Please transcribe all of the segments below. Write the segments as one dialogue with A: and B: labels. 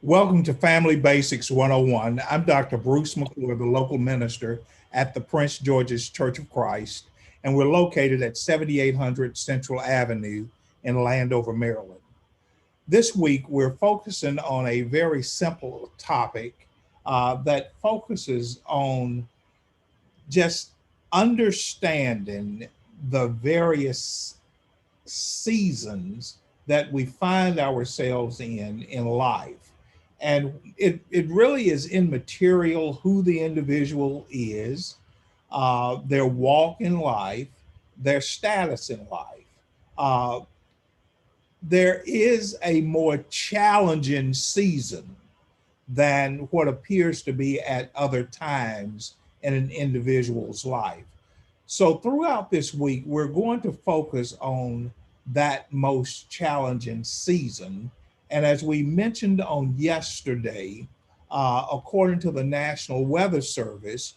A: Welcome to Family Basics 101. I'm Dr. Bruce McClure, the local minister at the Prince George's Church of Christ, and we're located at 7800 Central Avenue in Landover, Maryland. This week, we're focusing on a very simple topic that focuses on just understanding the various seasons that we find ourselves in life. And it really is immaterial who the individual is, their walk in life, their status in life. Uh, there is a more challenging season than what appears to be at other times in an individual's life. So, throughout this week, we're going to focus on that most challenging season. And as we mentioned on yesterday, according to the National Weather Service,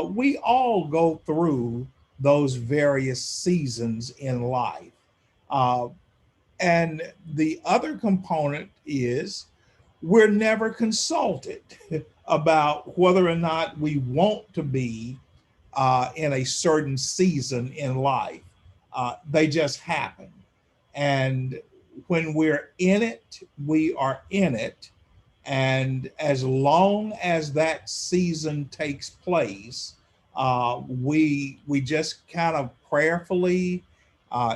A: we all go through those various seasons in life. Uh, and the other component is we're never consulted about whether or not we want to be in a certain season in life. They just happen. And when we're in it, we are in it. And as long as that season takes place, we just kind of prayerfully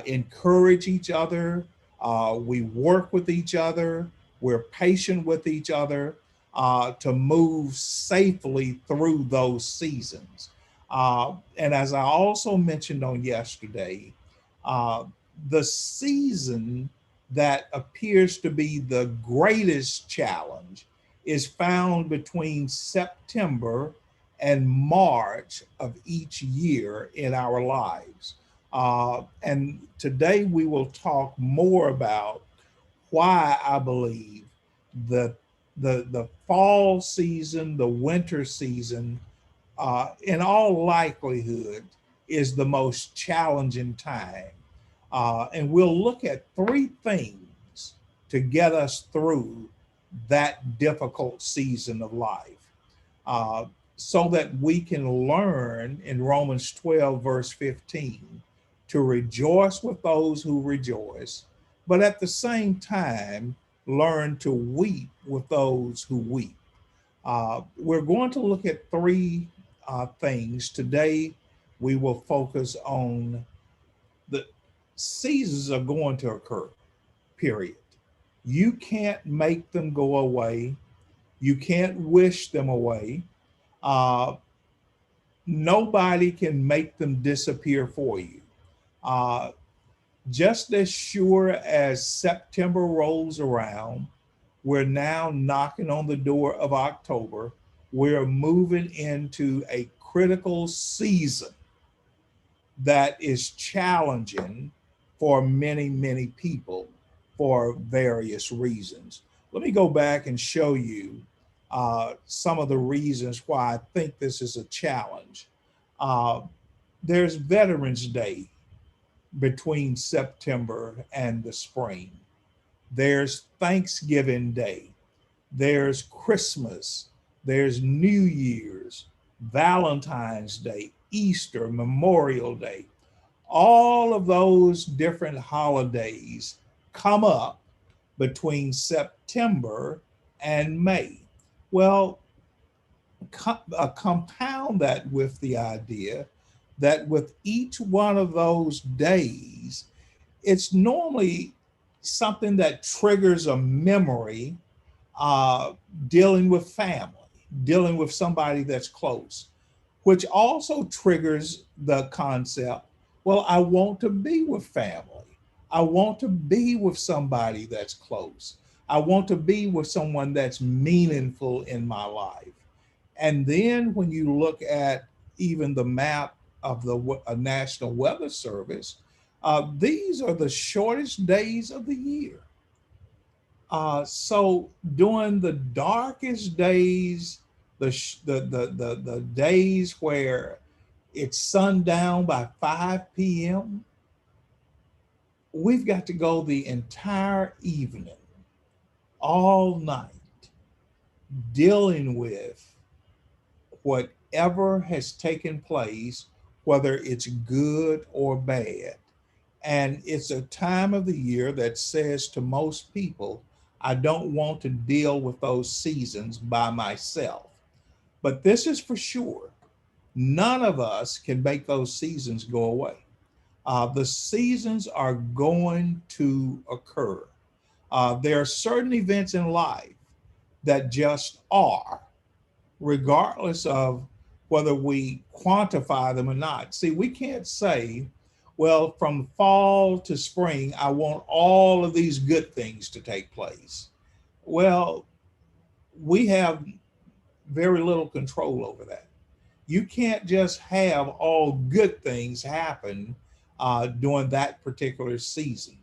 A: encourage each other. We work with each other. We're patient with each other to move safely through those seasons. And as I also mentioned on yesterday, uh, the season that appears to be the greatest challenge is found between September and March of each year in our lives. And today we will talk more about why I believe the the fall season, the winter season, in all likelihood, is the most challenging time. And we'll look at three things to get us through that difficult season of life uh, so that we can learn in Romans 12, verse 15, to rejoice with those who rejoice, but at the same time, learn to weep with those who weep. We're going to look at three things. Today, we will focus on the seasons are going to occur, period. You can't make them go away. You can't wish them away. Uh, Nobody can make them disappear for you. Uh, just as sure as September rolls around, we're now knocking on the door of October. We're moving into a critical season that is challenging for many, many people for various reasons. Let me go back and show you some of the reasons why I think this is a challenge. Uh, there's Veterans Day between September and the spring. There's Thanksgiving Day. There's Christmas. There's New Year's, Valentine's Day, Easter, Memorial Day. All of those different holidays come up between September and May. Well, compound that with the idea that with each one of those days, it's normally something that triggers a memory uh, dealing with family, dealing with somebody that's close, which also triggers the concept, well, I want to be with family. I want to be with somebody that's close. I want to be with someone that's meaningful in my life. And then when you look at even the map of the National Weather Service, these are the shortest days of the year. So during the darkest days, the days where it's sundown by 5 p.m., we've got to go the entire evening, all night. dealing with whatever has taken place, whether it's good or bad. And it's a time of the year that says to most people, I don't want to deal with those seasons by myself. But this is for sure. None of us can make those seasons go away. The seasons are going to occur. There are certain events in life that just are, regardless of whether we quantify them or not. See, we can't say, well, from fall to spring, I want all of these good things to take place. Well, we have very little control over that. You can't just have all good things happen during that particular season.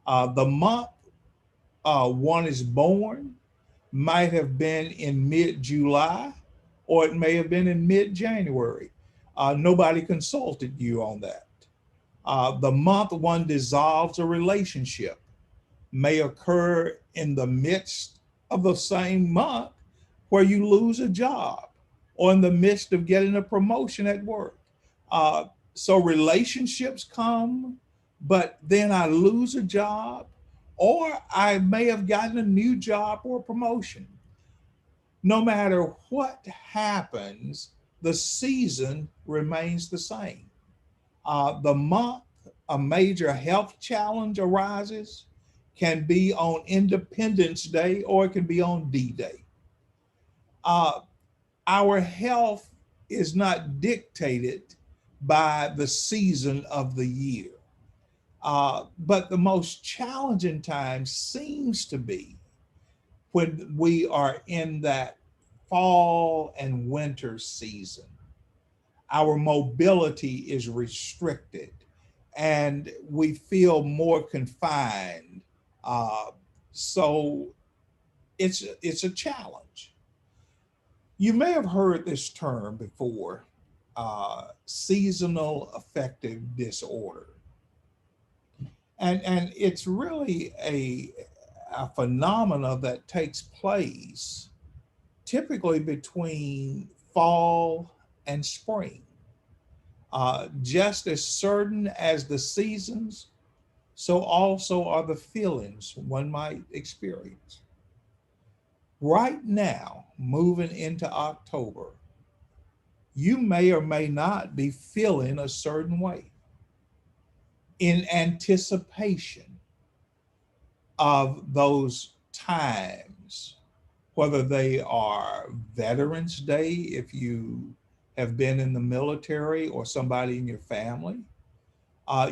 A: The month one is born might have been in mid-July, or it may have been in mid-January. Nobody consulted you on that. The month one dissolves a relationship may occur in the midst of the same month where you lose a job, or in the midst of getting a promotion at work. Uh, so relationships come, but then I lose a job, or I may have gotten a new job or a promotion. No matter what happens, the season remains the same. The month a major health challenge arises can be on Independence Day, or it can be on D-Day. Uh, our health is not dictated by the season of the year. But the most challenging time seems to be when we are in that fall and winter season. Our mobility is restricted and we feel more confined. Uh, so it's a challenge. You may have heard this term before, seasonal affective disorder. And it's really a phenomena that takes place typically between fall and spring. Just as certain as the seasons, so also are the feelings one might experience. Right now, moving into October, you may or may not be feeling a certain way in anticipation of those times, whether they are Veterans Day, if you have been in the military, or somebody in your family.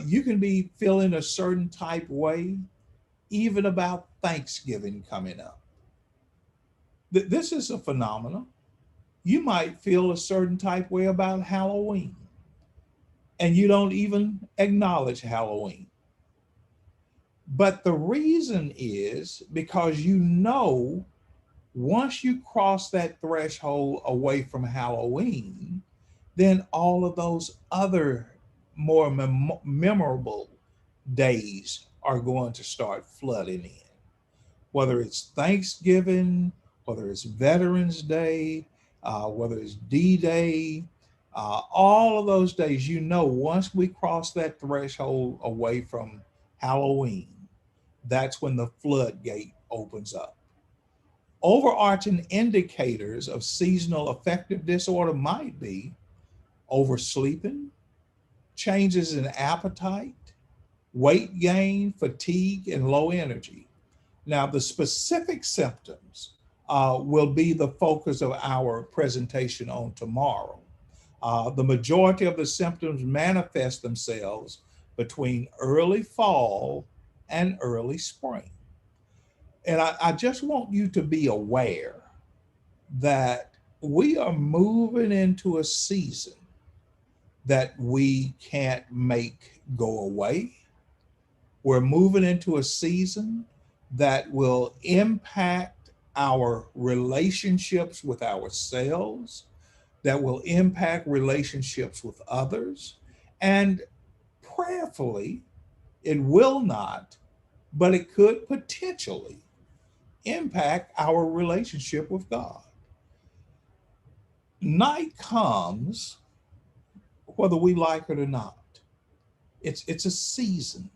A: You can be feeling a certain type way even about Thanksgiving coming up. This is a phenomenon. You might feel a certain type way about Halloween, and you don't even acknowledge Halloween. But the reason is because you know once you cross that threshold away from Halloween, then all of those other more memorable days are going to start flooding in. Whether it's Thanksgiving, whether it's Veterans Day, whether it's D-Day, all of those days, you know, once we cross that threshold away from Halloween, that's when the floodgate opens up. Overarching indicators of seasonal affective disorder might be oversleeping, changes in appetite, weight gain, fatigue, and low energy. Now, the specific symptoms will be the focus of our presentation on tomorrow. The majority of the symptoms manifest themselves between early fall and early spring. And I just want you to be aware that we are moving into a season that we can't make go away. We're moving into a season that will impact our relationships with ourselves, that will impact relationships with others, and prayerfully, it will not, but it could potentially impact our relationship with God. Night comes whether we like it or not. It's a season,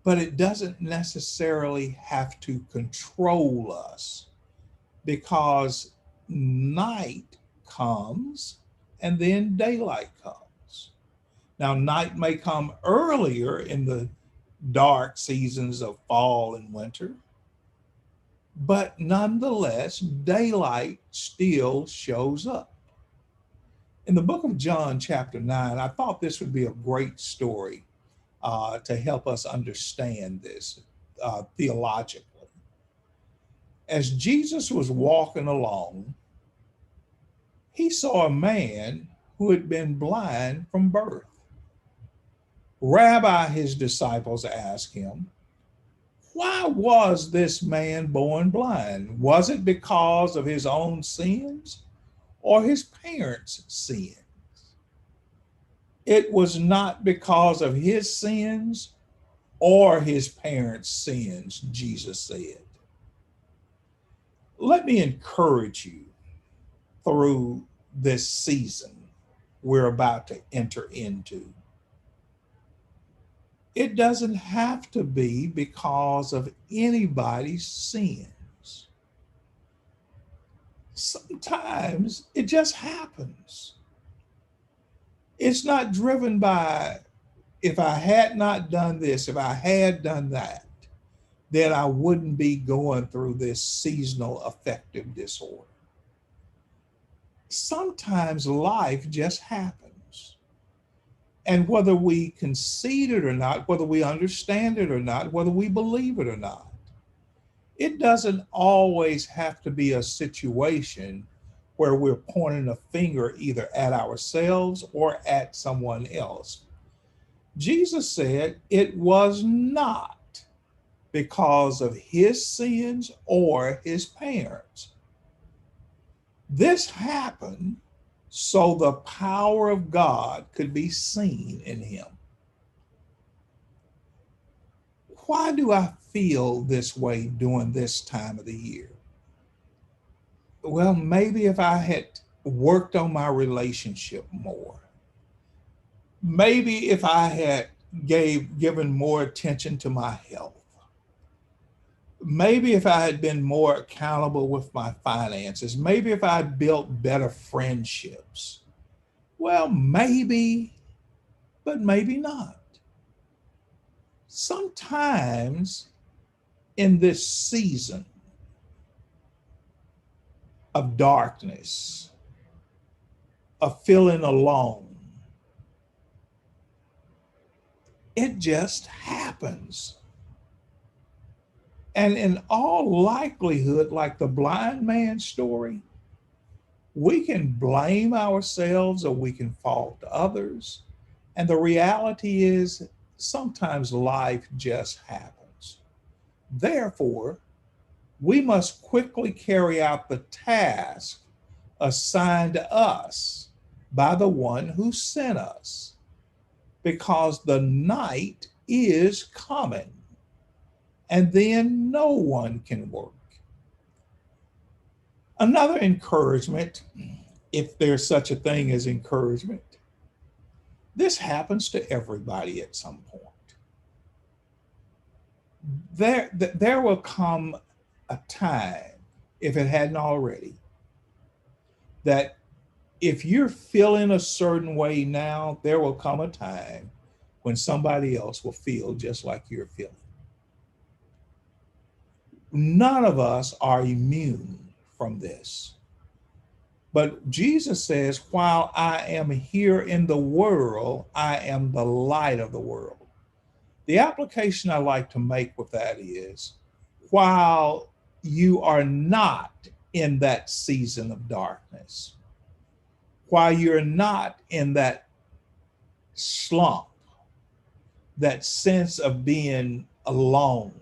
A: but it doesn't necessarily have to control us because night comes and then daylight comes. Now, night may come earlier in the dark seasons of fall and winter, but nonetheless, daylight still shows up. In the book of John, chapter 9, I thought this would be a great story to help us understand this theologically. As Jesus was walking along, he saw a man who had been blind from birth. Rabbi, his disciples asked him, why was this man born blind? Was it because of his own sins or his parents' sins? It was not because of his sins or his parents' sins, Jesus said. Let me encourage you through this season we're about to enter into. It doesn't have to be because of anybody's sins. Sometimes it just happens. It's not driven by, if I had not done this, if I had done that, then I wouldn't be going through this seasonal affective disorder. Sometimes life just happens. And whether we concede it or not, whether we understand it or not, whether we believe it or not, it doesn't always have to be a situation where we're pointing a finger either at ourselves or at someone else. Jesus said it was not because of his sins or his parents. This happened so the power of God could be seen in him. Why do I feel this way during this time of the year? Well, maybe if I had worked on my relationship more, maybe if I had given more attention to my health, maybe if I had been more accountable with my finances, maybe if I had built better friendships, well, maybe, but maybe not. Sometimes in this season of darkness, of feeling alone, it just happens. And in all likelihood, like the blind man's story, we can blame ourselves or we can fault others. And the reality is, sometimes life just happens. Therefore, we must quickly carry out the task assigned to us by the one who sent us, because the night is coming, and then no one can work. Another encouragement, if there's such a thing as encouragement, this happens to everybody at some point. There will come a time, if it hadn't already, that if you're feeling a certain way now, there will come a time when somebody else will feel just like you're feeling. None of us are immune from this. But Jesus says, while I am here in the world, I am the light of the world. The application I like to make with that is, while you are not in that season of darkness, while you're not in that slump, that sense of being alone,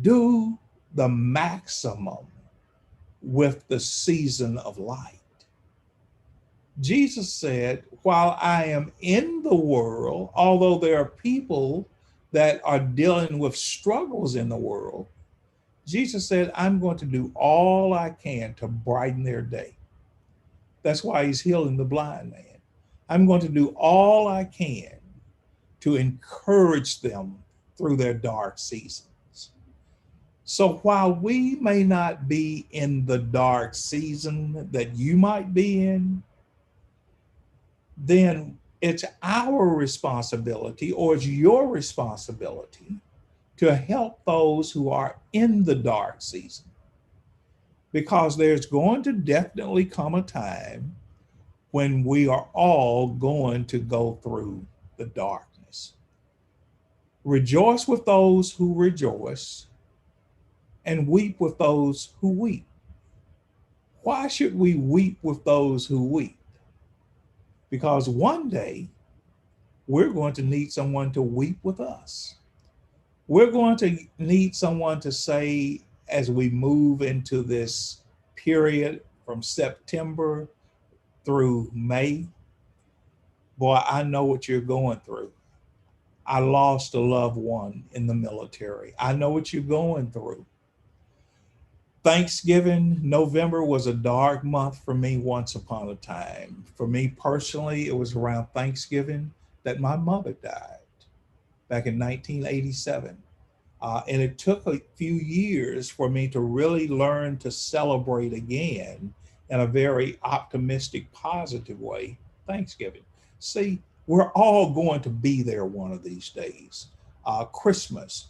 A: do the maximum with the season of light. Jesus said, while I am in the world, although there are people that are dealing with struggles in the world, Jesus said, I'm going to do all I can to brighten their day. That's why he's healing the blind man. I'm going to do all I can to encourage them through their dark seasons. So while we may not be in the dark season that you might be in, then it's our responsibility, or it's your responsibility, to help those who are in the dark season. Because there's going to definitely come a time when we are all going to go through the darkness. Rejoice with those who rejoice and weep with those who weep. Why should we weep with those who weep? Because one day we're going to need someone to weep with us. We're going to need someone to say, as we move into this period from September through May, boy, I know what you're going through. I lost a loved one in the military. I know what you're going through. Thanksgiving, November was a dark month for me once upon a time. For me personally, it was around Thanksgiving that my mother died back in 1987. And it took a few years for me to really learn to celebrate again in a very optimistic, positive way, Thanksgiving. See, we're all going to be there one of these days. Christmas,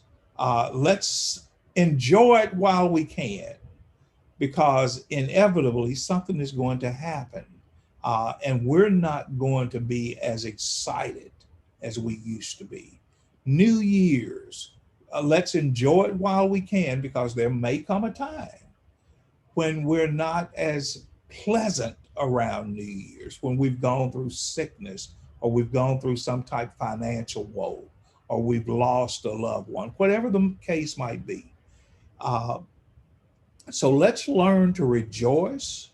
A: let's enjoy it while we can, because inevitably something is going to happen. And we're not going to be as excited as we used to be. New Year's, let's enjoy it while we can, because there may come a time when we're not as pleasant around New Year's, when we've gone through sickness, or we've gone through some type of financial woe, or we've lost a loved one, whatever the case might be. So let's learn to rejoice,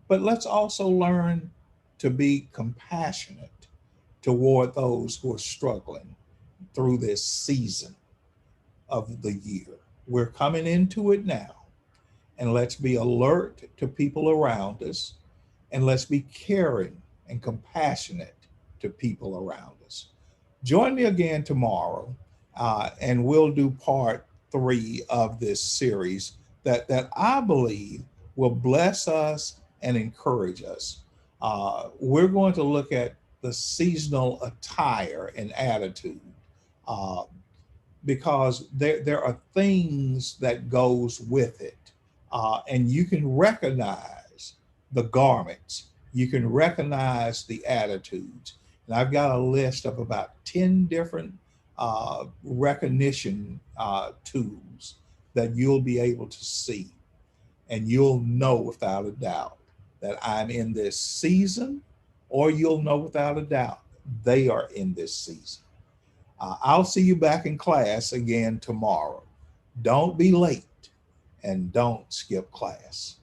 A: but let's also learn to be compassionate toward those who are struggling through this season of the year. We're coming into it now, and let's be alert to people around us, and let's be caring and compassionate to people around us. Join me again tomorrow, and we'll do part 3 of this series that I believe will bless us and encourage us. We're going to look at the seasonal attire and attitude, uh, because there are things that goes with it, and you can recognize the garments, you can recognize the attitudes. And I've got a list of about 10 different recognition tools that you'll be able to see, and you'll know without a doubt that I'm in this season, or you'll know without a doubt they are in this season. I'll see you back in class again tomorrow. Don't be late, and don't skip class.